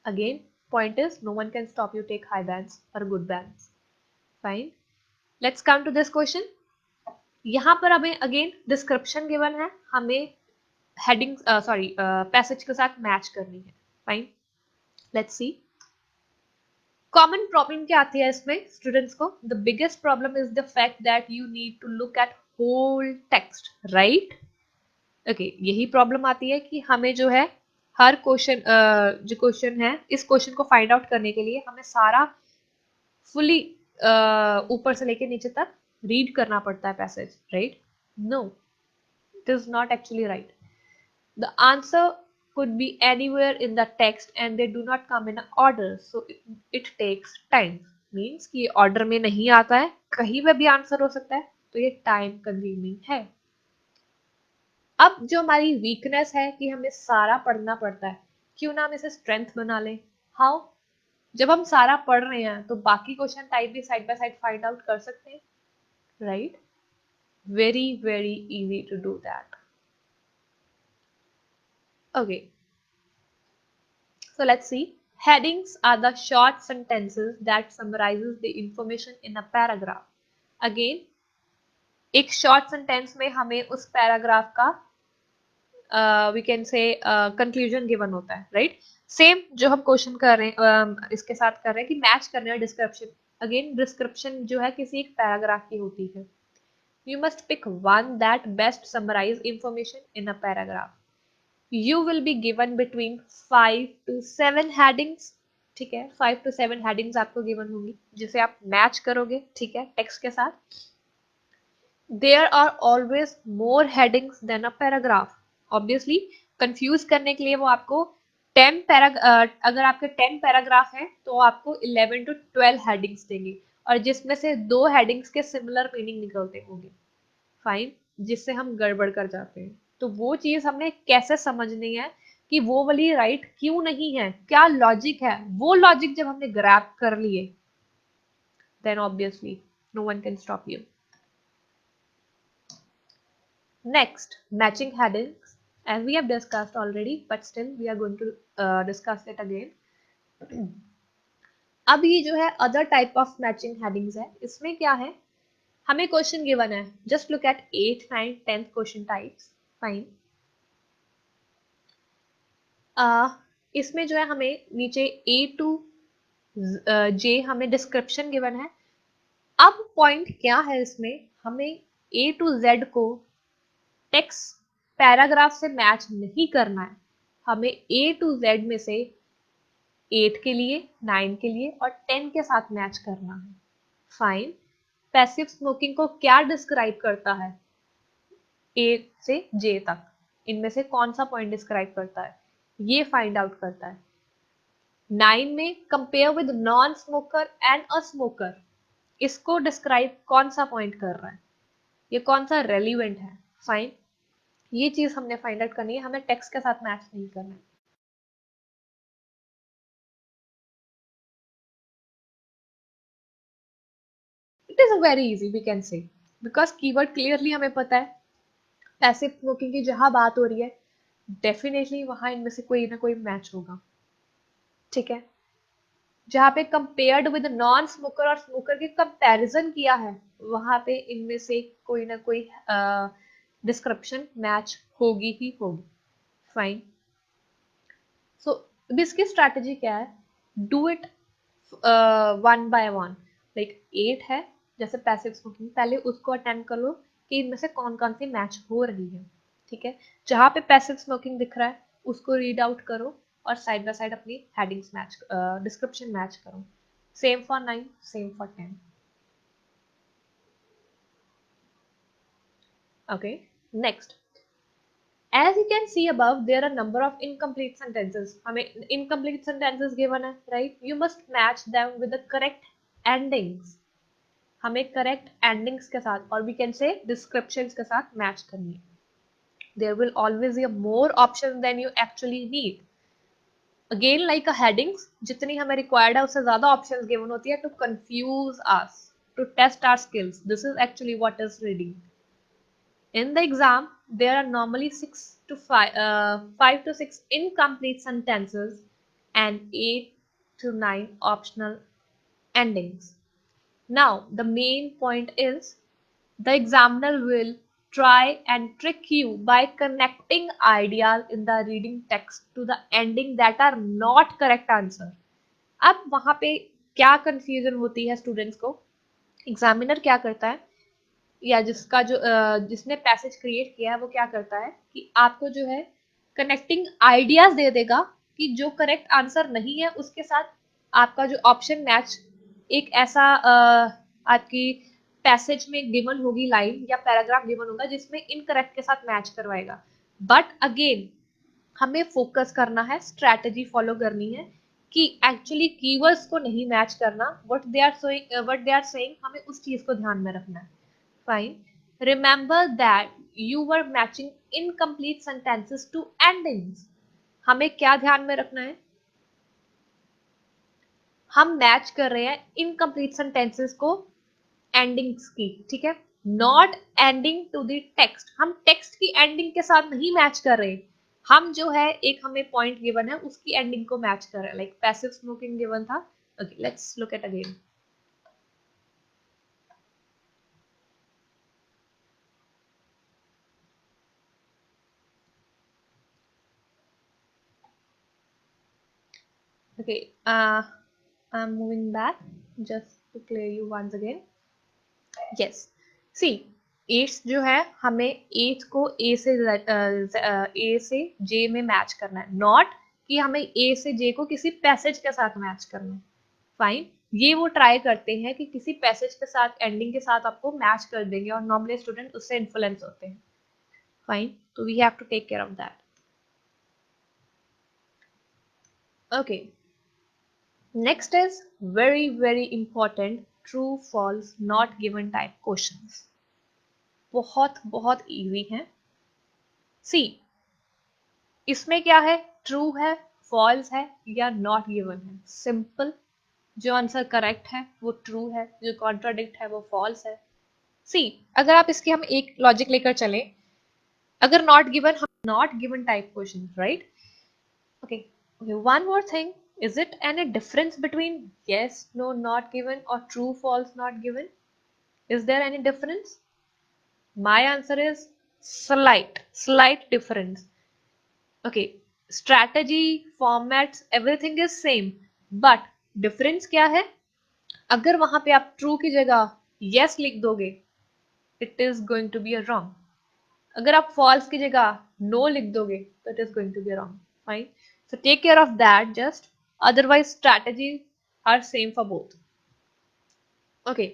again point is no one can stop you take high bands और good bands. Fine, let's come to this question. यहाँ पर हमें अगेन डिस्क्रिप्शन गिवन है, हमें हेडिंग सॉरी पैसेज के साथ मैच करनी है। Fine, let's see common problem क्या आती है इसमें स्टूडेंट्स को। The biggest problem is the fact that you need to look at whole text, right. Okay, यही प्रॉब्लम आती है कि हमें जो है हर क्वेश्चन जो क्वेश्चन है इस क्वेश्चन को फाइंड आउट करने के लिए हमें सारा फुली ऊपर से लेके नीचे तक रीड करना पड़ता है passage, right. No, it is not actually right. The answer could be anywhere in the text and they do not come in order, so it takes time. Means कि order में नहीं आता है, कहीं पे भी आंसर हो सकता है, तो ये टाइम कंज्यूमिंग है। अब जो हमारी वीकनेस है कि हमें सारा पढ़ना पड़ता है, क्यों ना हम इसे स्ट्रेंथ बना लें। हाउ, जब हम सारा पढ़ रहे हैं तो बाकी क्वेश्चन टाइप भी side by side find out कर सकते हैं, right. Very very easy to do that. Okay, so let's see. Headings are the short sentences that summarizes the information in a paragraph. Again, एक short sentence में हमें उस paragraph का we can say conclusion given होता है, right? Same जो हम question कर रहे हैं इसके साथ कर रहे हैं कि मैच करने हैं डिस्क्रिप्शन। अगेन डिस्क्रिप्शन जो है किसी एक पैराग्राफ की होती है। You must pick one that best summarize information in a paragraph. You will be given between 5 to 7 headings, ठीक है, 5 to 7 headings आपको given होंगी जिसे आप मैच करोगे, ठीक है, टेक्स्ट के साथ। There are always more headings than a paragraph. Obviously confuse करने के लिए वो आपको 10 अगर आपके 10 पैराग्राफ है तो आपको 11 to 12 हेडिंग्स देंगे, और जिसमें से 2 हेडिंग्स के सिमिलर मीनिंग निकलते होंगे। फाइन, जिससे हम गड़बड़ कर जाते हैं। तो वो चीज हमने कैसे समझनी है कि वो वाली राइट क्यों नहीं है, क्या लॉजिक है। वो लॉजिक जब हमने ग्रैब कर लिए, then obviously no one can stop you. Next, matching headings, as we have discussed already but still we are going to discuss it again. अब ये जो है other type of matching headings है, इसमें क्या है, हमें क्वेश्चन गिवन है, just look at 8, 9, 10 question types. Fine, इसमें जो है हमें नीचे A to J हमें डिस्क्रिप्शन गिवन है। अब पॉइंट क्या है इसमें, हमें A to Z को टेक्स्ट पैराग्राफ से मैच नहीं करना है, हमें A to Z में से 8 के लिए, 9 के लिए और 10 के साथ मैच करना है। फाइन, पैसिव स्मोकिंग को क्या डिस्क्राइब करता है, A से J तक इनमें से कौन सा पॉइंट डिस्क्राइब करता है, ये फाइंड आउट करता है। 9 में compare with non smoker and a smoker, इसको डिस्क्राइब कौन सा पॉइंट कर रहा है, ये कौन सा रेलिवेंट है। फाइन, ये चीज हमने फाइंड आउट करनी है, हमें टेक्स्ट के साथ मैच नहीं करना है। It is very easy we can say, because keyword clearly हमें पता है, पैसिव स्मोकिंग की जहां बात हो रही है डेफिनेटली वहां इनमें से कोई ना कोई मैच होगा, ठीक है। जहां पे कंपेयर्ड विद नॉन स्मोकर और स्मोकर के कंपैरिजन किया है, वहां पे इनमें से कोई ना कोई डिस्क्रिप्शन मैच होगी ही होगी। फाइन, सो अब इसकी स्ट्रैटेजी क्या है, do it one by one. Like 8 है जैसे पैसिव स्मोकिंग, पहले उसको अटेम्प्ट कर लो कि इनमें से कौन कौन सी मैच हो रही है, ठीक है, जहां पे पैसिव स्मोकिंग दिख रहा है उसको रीड आउट करो और साइड बाय साइड अपनी हेडिंग्स मैच, डिस्क्रिप्शन मैच करो. Same for 9, same for 10. Okay, next. As you can see above, there are number of incomplete sentences. हमें incomplete sentences given है, right? You must match them with the correct endings. हमें correct endings के साथ, और we can say descriptions के साथ match करनी है. There will always be more options than you actually need. Again, like a headings, जितनी हमें required है उससे ज़्यादा options given होती है to confuse us, to test our skills. This is actually what is reading. In the exam, there are normally 5 to 6 incomplete sentences and 8 to 9 optional endings. Now, the main point is the examiner will try and trick you by connecting ideas in the reading text to the ending that are not correct answer. अब वहां पे क्या confusion होती है students को? Examiner क्या करता है, या जिसने पैसेज क्रिएट किया है वो क्या करता है कि आपको जो है कनेक्टिंग आइडियाज दे देगा कि जो करेक्ट आंसर नहीं है उसके साथ आपका जो ऑप्शन मैच एक ऐसा आपकी पैसेज में गिवन होगी लाइन या पैराग्राफ गिवन होगा जिसमें इनकरेक्ट के साथ मैच करवाएगा. बट अगेन हमें फोकस करना है, स्ट्रैटेजी फॉलो करनी है कि एक्चुअली कीवर्ड्स को नहीं मैच करना, व्हाट दे आर सेइंग हमें उस चीज को ध्यान में रखना है. Fine. Remember that you were matching incomplete sentences to endings. हमें क्या ध्यान में रखना है? हम मैच कर रहे हैं इनकम्प्लीट सेंटेंसेस को एंडिंग्स की, ठीक है, not ending to the text. हम टेक्स्ट की एंडिंग के साथ नहीं मैच कर रहे, हम जो है एक हमें पॉइंट गिवन है उसकी एंडिंग को मैच कर रहे हैं. लाइक पैसिव स्मोकिंग गिवन था. Okay, let's look at again. Okay, I'm moving back just to clear you once again. Yes, see, एट्स जो है हमें एट को ए से जे में मैच करना है, नॉट कि हमें ए से जे को किसी पैसेज के साथ मैच करना है. फाइन, ये वो ट्राई करते हैं कि किसी पैसेज के साथ एंडिंग के साथ आपको मैच कर देंगे और नॉर्मली स्टूडेंट उससे इन्फ्लुएंस होते हैं. फाइन, तो we have to take care of that. Okay, next is very very important, true false not given type questions. बहुत बहुत इजी है. सी, इसमें क्या है, ट्रू है, फॉल्स है या नॉट गिवन है. सिंपल, जो आंसर करेक्ट है वो ट्रू है, जो कॉन्ट्राडिक्ट है वो फॉल्स है. सी, अगर आप इसकी हम एक लॉजिक लेकर चलें, अगर नॉट गिवन, हम not given type question, right. Okay, one more thing. Is it any difference between yes, no, not given or true, false, not given? Is there any difference? My answer is slight difference. Okay, strategy, formats, everything is same. But difference क्या है? अगर वहां पे आप true की जगह yes लिख दोगे, it is going to be a wrong. अगर आप false की जगह no लिख दोगे, तो it is going to be wrong. Fine. So take care of that just. Otherwise, strategies are same for both. Okay,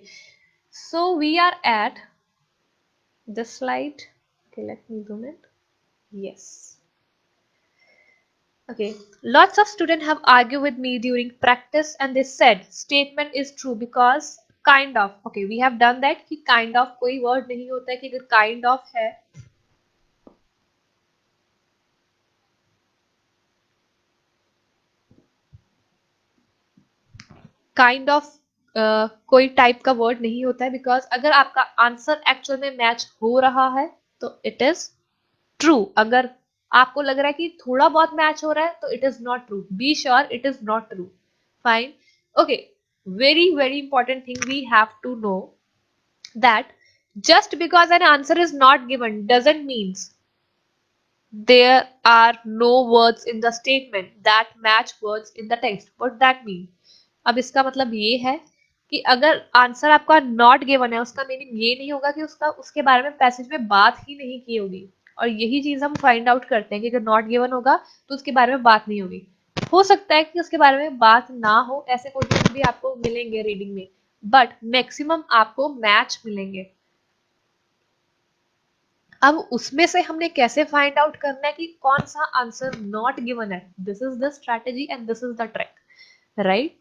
so we are at this slide. Okay, let me zoom in. Yes. Okay, lots of students have argued with me during practice and they said statement is true because kind of. Okay, we have done that कि kind of कोई word नहीं होता है कि अगर kind of है kind of कोई type का वर्ड नहीं होता है, बिकॉज अगर आपका आंसर एक्चुअल में मैच हो रहा है तो इट इज ट्रू. अगर आपको लग रहा है कि थोड़ा बहुत मैच हो रहा है तो it is not true. Be sure it is not true. Fine. Okay, very very important thing we have to know that just because an answer is not given doesn't means there are no words in the statement that match words in the text. What that mean? अब इसका मतलब ये है कि अगर answer आपका not given है उसका मीनिंग ये नहीं होगा कि उसके बारे में पैसेज में बात ही नहीं की होगी. और यही चीज हम फाइंड आउट करते हैं कि अगर नॉट गिवन होगा तो उसके बारे में बात नहीं होगी। हो सकता है कि उसके बारे में बात ना हो, ऐसे क्वेश्चन भी आपको मिलेंगे रीडिंग में, बट मैक्सिमम आपको मैच मिलेंगे। अब उसमें से हमने कैसे फाइंड आउट करना है कि कौन सा आंसर नॉट गिवन है, this is the strategy and this is the trick, right?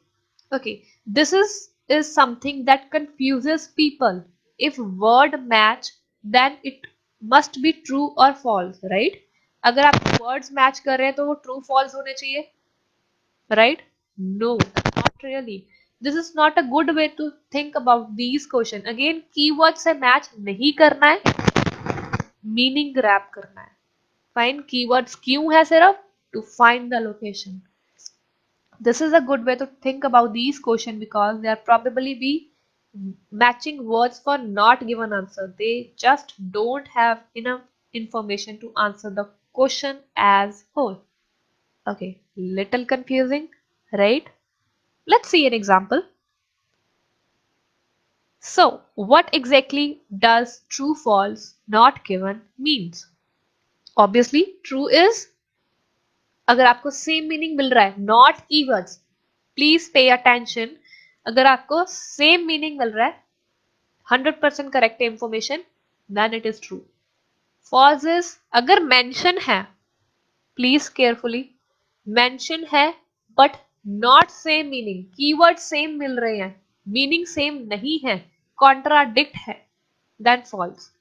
Okay, this is something that confuses people. If word match, then it must be true or false, right? अगर आप words match कर रहे हैं तो वो true false होने चाहिए, right? No, not really. This is not a good way to think about these question. Again, keyword से match नहीं करना है, meaning grab करना है. Find keywords क्यों है सिर्फ? To find the location. This is a good way to think about these questions because they are probably be matching words for not given answer. They just don't have enough information to answer the question as whole. Okay, little confusing, right? Let's see an example. So, what exactly does true false not given means? Obviously, true is अगर आपको same meaning मिल रहा है, not keywords, please pay attention, अगर आपको same meaning मिल रहा है, 100% correct information, then it is true. False is अगर मेंशन है, प्लीज केयरफुली, मेंशन है but not same meaning, keyword same मिल रहे हैं, मीनिंग सेम नहीं है, कॉन्ट्राडिक्ट है, then false.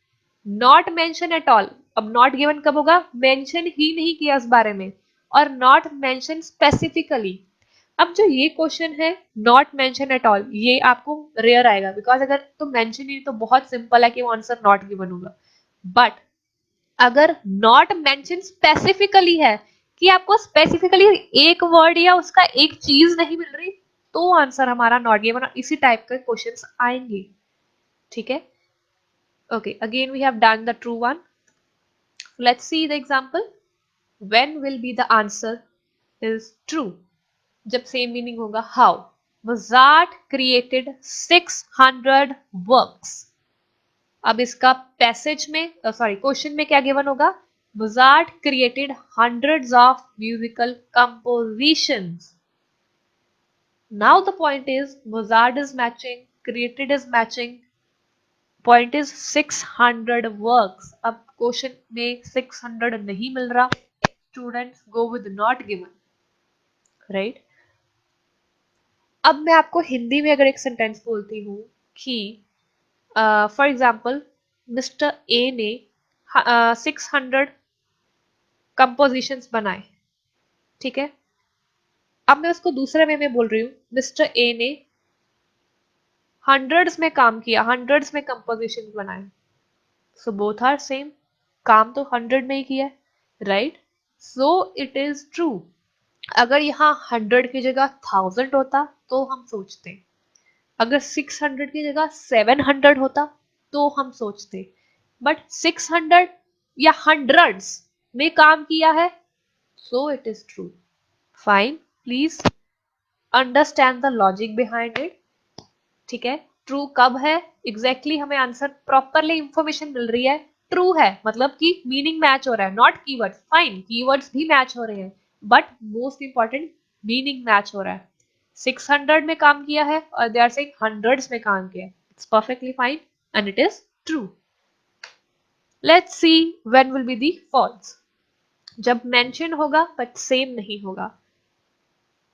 Not mention at all, अब नॉट गिवन कब होगा? मेंशन ही नहीं किया इस बारे में, और नॉट मेंशन स्पेसिफिकली। अब जो ये क्वेश्चन है नॉट मेंशन एट ऑल, ये आपको रेयर आएगा बिकॉज अगर तो मेंशन ही तो बहुत सिंपल है कि वो आंसर नॉट गिवन होगा। बट अगर नॉट मेंशन स्पेसिफिकली है कि आपको स्पेसिफिकली एक वर्ड या उसका एक चीज नहीं मिल रही, तो आंसर हमारा नॉट गिवन, इसी टाइप के क्वेश्चंस आएंगे। ठीक है, okay, again we have done the true one. Let's see the example. When will be the answer is true? जब सेम मीनिंग होगा, हाउ मोजार्ट क्रिएटेड 600 वर्क्स। अब इसका पैसेज में सॉरी क्वेश्चन में क्या गिवन होगा? Mozart created hundreds of musical compositions. Now the point is Mozart is matching, created is matching, point is 600 works. अब question में 600 नहीं मिल रहा, students go with not given, right? अब मैं आपको हिंदी में अगर एक सेंटेंस बोलती हूँ कि फॉर एग्जाम्पल मिस्टर ए ने 600 कंपोजिशंस बनाए, ठीक है? अब मैं उसको दूसरे वे में बोल रही हूँ, मिस्टर ए ने हंड्रेड्स में काम किया, हंड्रेड्स में कंपोजिशन बनाए, सो बोथ आर सेम, काम तो 100 में ही किया है, right? So it is true. अगर यहाँ 100 की जगह 1000 होता तो हम सोचते, अगर 600 की जगह 700 होता तो हम सोचते, बट 600 या हंड्रेड्स में काम किया है, so it is true. Fine, please understand the logic behind it. ठीक है, ट्रू कब है? एग्जैक्टली हमें आंसर प्रॉपरली इंफॉर्मेशन मिल रही है, ट्रू है मतलब कि मीनिंग मैच हो रहा है, नॉट कीवर्ड्स। फाइन, कीवर्ड्स भी मैच हो रहे हैं, but most important meaning match हो रहा है। 600 में काम किया है और दे आर सेइंग हंड्रेड्स में काम किया है, it's perfectly fine and it is true. Let's see when will be the false. जब मेंशन होगा बट सेम नहीं होगा।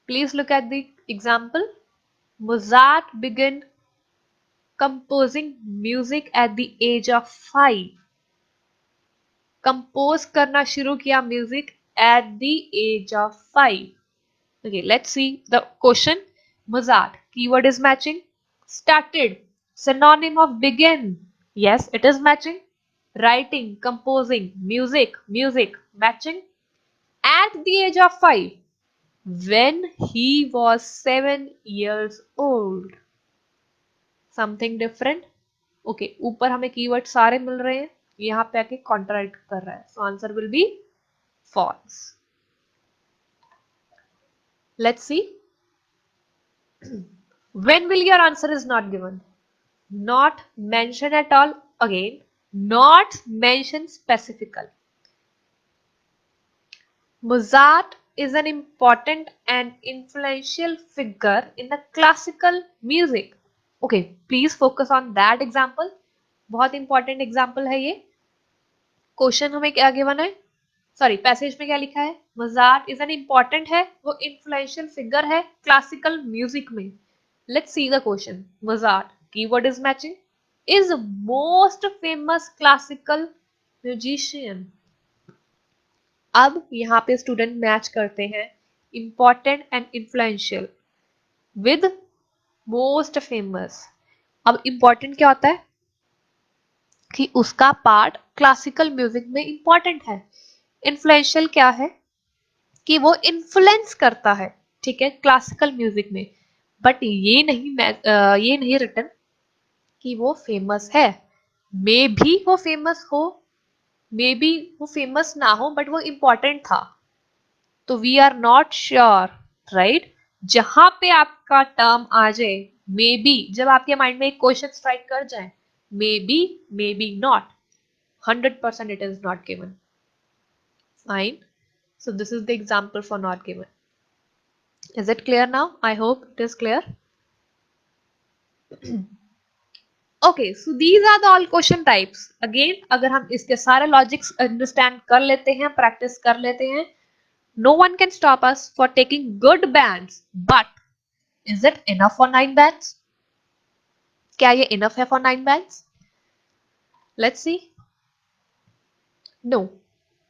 Please look at the example. Mozart began composing music at the age of 5. Compose करना शुरू किया music at the age of 5. Okay, let's see the question. Mozart, keyword is matching. Started, synonym of begin. Yes, it is matching. Writing, composing, music, matching. At the age of 5. When he was 7 years old. Something different. Okay, ऊपर हमें keyword सारे मिल रहे हैं, यहाँ पे आके contract कर रहा है, so answer will be false. Let's see when will your answer is not given. Not mention at all, again not mention specifically, Mozart is an important and influential figure in the classical music. Okay, please focus on that example. बहुत important example है ये. Question हमें क्या given है? Sorry, passage में क्या लिखा है? Mozart is an important है, वो influential figure है classical music में. Let's see the question. Mozart, keyword is matching, is most famous classical musician. अब यहाँ पे स्टूडेंट मैच करते हैं important and influential with most famous. अब इंपॉर्टेंट क्या होता है कि उसका पार्ट क्लासिकल म्यूजिक में इंपॉर्टेंट है. इन्फ्लुएंशियल क्या है कि वो इन्फ्लुएंस करता है, ठीक है, क्लासिकल म्यूजिक में. बट ये नहीं रिटन कि वो फेमस है. मे भी वो फेमस हो, मे बी वो फेमस ना हो, बट वो इंपॉर्टेंट था. तो we are not sure, right. जहां पे आपका टर्म आ जाए मे बी, जब आपके माइंड में एक क्वेश्चन स्ट्राइक कर जाए may be not, 100% it is not given. Fine. So this is the example for not given. Is it clear now? I hope it is clear. Okay, so these are the all question types. Again, अगर हम इसके सारे logics understand कर लेते हैं, practice कर लेते हैं, no one can stop us for taking good bands. But is it enough for 9 bands? क्या ये enough है for 9 bands? Let's see. No.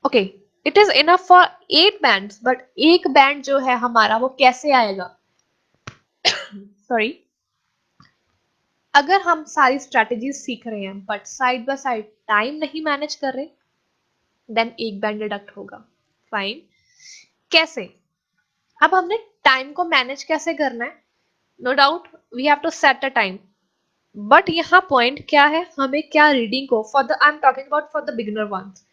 Okay, it is enough for 8 bands, but एक band जो है हमारा वो कैसे आएगा? Sorry. अगर हम सारी स्ट्रेटेजीज सीख रहे हैं but side by side time नहीं मैनेज कर रहे, देन एक बैंड डिडक्ट होगा. फाइन. कैसे? अब हमने टाइम को मैनेज कैसे करना है? No doubt we have to set a time. But यहाँ पॉइंट क्या है, हमें क्या रीडिंग को for the, I am talking about for the beginner ones.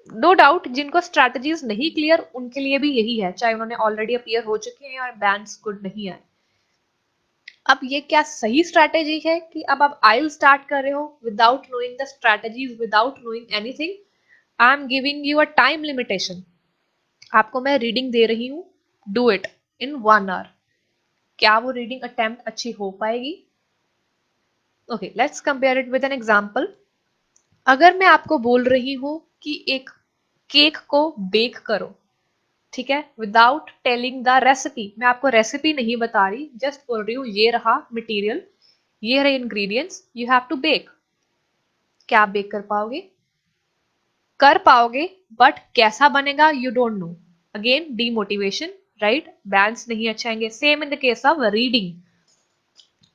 No doubt जिनको स्ट्रेटेजीज नहीं क्लियर उनके लिए भी यही है, चाहे उन्होंने ऑलरेडी अपीयर हो चुके हैं और बैंड्स गुड नहीं आए. अब ये क्या सही स्ट्रैटेजी है कि अब आप आइल स्टार्ट कर रहे हो without knowing the strategies, without knowing anything. I am giving you a time limitation. आपको मैं रीडिंग दे रही हूँ, डू इट इन 1 आवर. क्या वो रीडिंग अटेम्प्ट अच्छी हो पाएगी? Okay, let's compare it with an example. अगर मैं आपको बोल रही हूँ कि एक केक को बेक करो, ठीक है, विदाउट टेलिंग द रेसिपी, मैं आपको रेसिपी नहीं बता रही, जस्ट बोल रही हूँ ये रहा मटेरियल, ये रहे ingredients, you have to bake. क्या आप बेक कर पाओगे? कर पाओगे, बट कैसा बनेगा you don't know. Again demotivation, right. Bands नहीं अच्छे आएंगे. Same in the case of reading.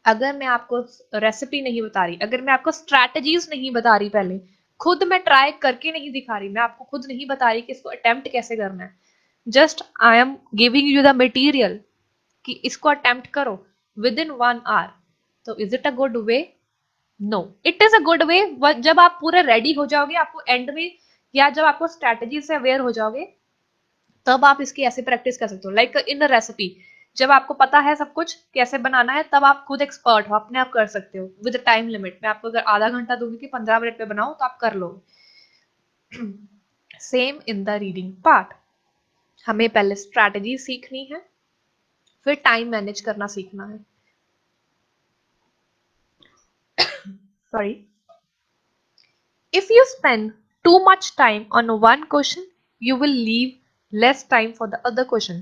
अगर मैं आपको रेसिपी नहीं बता रही, अगर मैं आपको स्ट्रैटेजीज नहीं बता रही, पहले खुद मैं ट्राई करके नहीं दिखा रही, मैं आपको खुद नहीं बता रही कि इसको अटेम्प्ट कैसे करना है, just I am giving you the material कि इसको अटेम्प्ट करो विद इन 1 आवर. तो is it a good way? No, it is a good way जब आप पूरे रेडी हो जाओगे, आपको एंड में या जब आपको स्ट्रैटेजी से अवेयर हो जाओगे तब आप इसकी ऐसे प्रैक्टिस कर सकते हो. लाइक इन रेसिपी, जब आपको पता है सब कुछ कैसे बनाना है, तब आप खुद एक्सपर्ट हो, अपने आप कर सकते हो विद टाइम लिमिट. मैं आपको अगर आधा घंटा दूंगी कि 15 मिनट पे बनाओ तो आप कर लो. Same in the reading part. हमें पहले स्ट्रैटेजी सीखनी है, फिर टाइम मैनेज करना सीखना है. Sorry. If you spend too much time on one question, you will leave less time for the other question.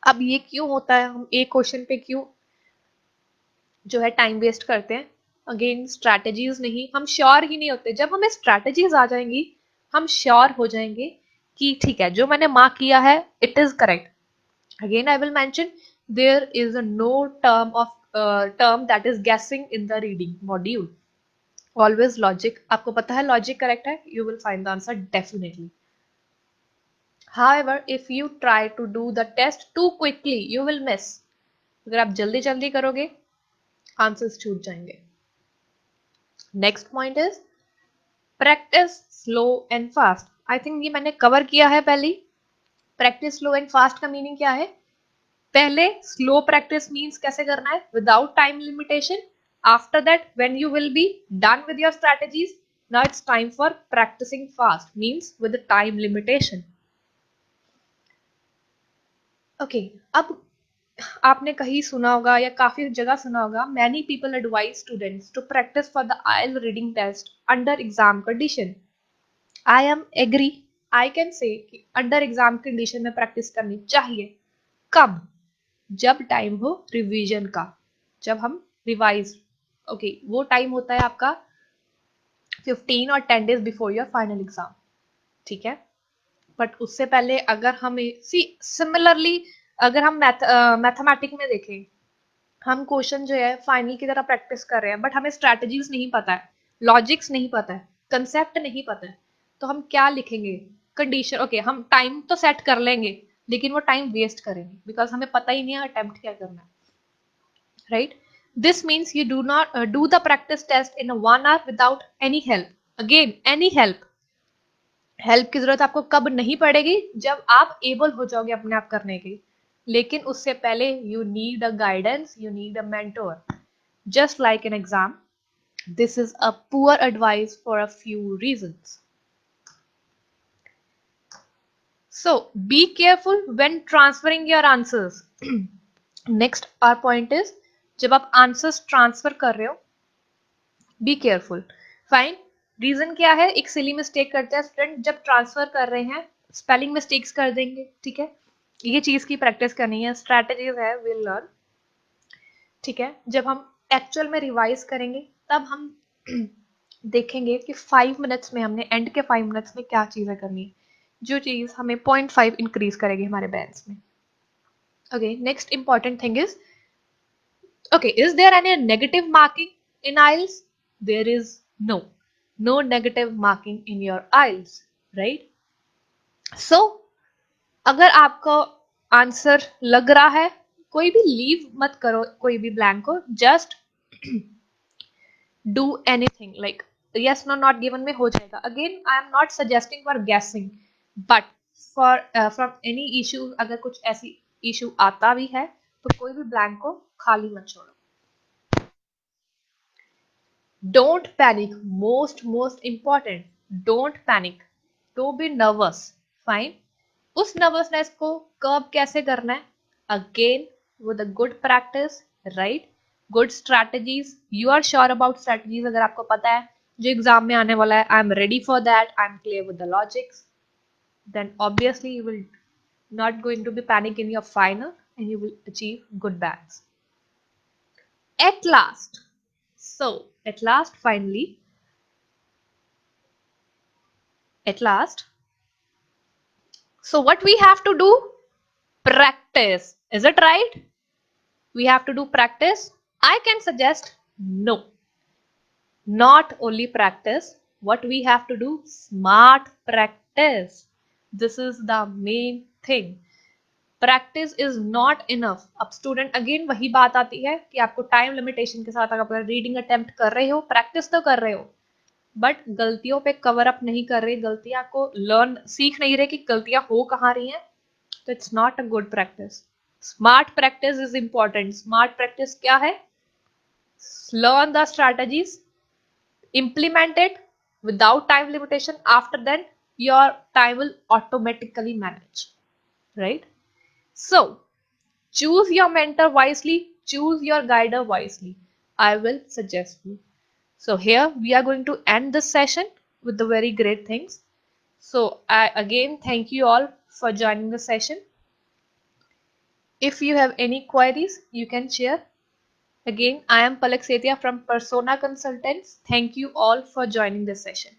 अब ये क्यों होता है, हम एक क्वेश्चन पे क्यों जो है टाइम वेस्ट करते हैं? अगेन स्ट्रैटेजीज नहीं, हम श्योर ही नहीं होते. जब हमें स्ट्रैटेजीज आ जाएंगी हम श्योर हो जाएंगे कि ठीक है जो मैंने मार्क किया है it is correct. Again I will mention there is no term that is guessing in the reading module. Always logic. आपको पता है लॉजिक करेक्ट है, you will find the answer definitely. However, if you try to do the test too quickly, you will miss. अगर आप जल्दी जल्दी करोगे answers छूट जाएंगे. Next point is practise slow and fast. I think ये मैंने कवर किया है पहले. प्रैक्टिस स्लो एंड फास्ट का मीनिंग क्या है? पहले स्लो प्रैक्टिस मीन्स कैसे करना है, without time limitation. After that when you will be done with your strategies, now it's time for practising fast means with time limitation. Okay, अब आपने कहीं सुना होगा या काफी जगह सुना होगा, many people advise students to practise for the आइल reading test under exam condition. I am agree, I can say कि अंडर एग्जाम कंडीशन में प्रैक्टिस करनी चाहिए। कब? जब टाइम हो रिवीजन का, जब हम रिवाइज, ओके, वो टाइम होता है आपका 15 और 10 days before your final exam, ठीक है। बट उससे पहले अगर हम सी सिमिलरली, अगर हम मैथमेटिक में देखें, हम क्वेश्चन जो है फाइनल की तरह प्रैक्टिस कर रहे हैं, बट हमें स्ट्रैटेजीज नहीं पता है, लॉजिक्स नहीं पता है, कंसेप्ट नहीं पता है, तो हम क्या लिखेंगे? कंडीशन, ओके, हम टाइम तो सेट कर लेंगे, लेकिन वो टाइम वेस्ट करेंगे बिकॉज हमें पता ही नहीं है अटेम्प्ट क्या करना है, right? This means you do not do the practice test in a 1 hour without any help. Again, any help. Help की जरूरत आपको कब नहीं पड़ेगी? जब आप एबल हो जाओगे अपने आप करने की। लेकिन उससे पहले you need a guidance, you need a mentor, just like an exam. This is a poor advice for a few reasons. So be careful when transferring your answers. Next our point is, जब आप answers transfer कर रहे हो, be careful. Fine, reason क्या है? एक silly mistake करते हैं स्टूडेंट जब ट्रांसफर कर रहे हैं, स्पेलिंग मिस्टेक्स कर देंगे, ठीक है। ये चीज की प्रैक्टिस करनी है, स्ट्रैटेजीज है, विल लर्न, ठीक है। जब हम एक्चुअल में रिवाइज करेंगे तब हम देखेंगे कि 5 मिनट्स में हमने, एंड के 5 मिनट्स में क्या चीजें करनी है, जो चीज हमें 0.5 इंक्रीज करेगी हमारे बैंड्स में। Okay, next important thing is, okay, is there any negative marking in IELTS? There is no negative marking in your IELTS, right? So अगर आपको आंसर लग रहा है, कोई भी लीव मत करो, कोई भी ब्लैंक को, just do anything like yes no not given में हो जाएगा। Again I am not suggesting for गेसिंग, but for from any issue, अगर कुछ ऐसी इशू आता भी है तो कोई भी ब्लैंक को खाली मत छोड़ो। Don't panic. Most important. Don't panic. Don't be nervous. Fine. उस नर्वसनेस को कर्ब कैसे करना है? Again with a good practice, right? Good strategies, you are sure about strategies, अगर आपको पता है जो एग्जाम में आने वाला है, I am ready for that, I am clear with the logics, then obviously you will not going to be panic in your final and you will achieve good bands. At last, so at last, finally, at last, so what we have to do? Practice. Is it right? We have to do practice. I can suggest no. Not only practice. What we have to do? Smart practice. This is the main thing. Practice is not enough. अब student again वही बात आती है कि आपको time limitation के साथ अगर रीडिंग अटेम्प्ट कर रहे हो, प्रैक्टिस तो कर रहे हो, बट गलतियों पे कवर अप नहीं कर रहे, गलतियां को लर्न सीख नहीं रहे कि गलतियां हो कहाँ रही हैं, तो it's not a good practice. Smart practice is important. Smart practice क्या है? Learn the strategies, implement it without time limitation. After that your time will automatically manage, right? So choose your mentor wisely, choose your guider wisely, I will suggest you. So here we are going to end this session with the very great things. So I again thank you all for joining the session. If you have any queries, you can share. Again, I am Palak Setia from Persona Consultants. Thank you all for joining this session.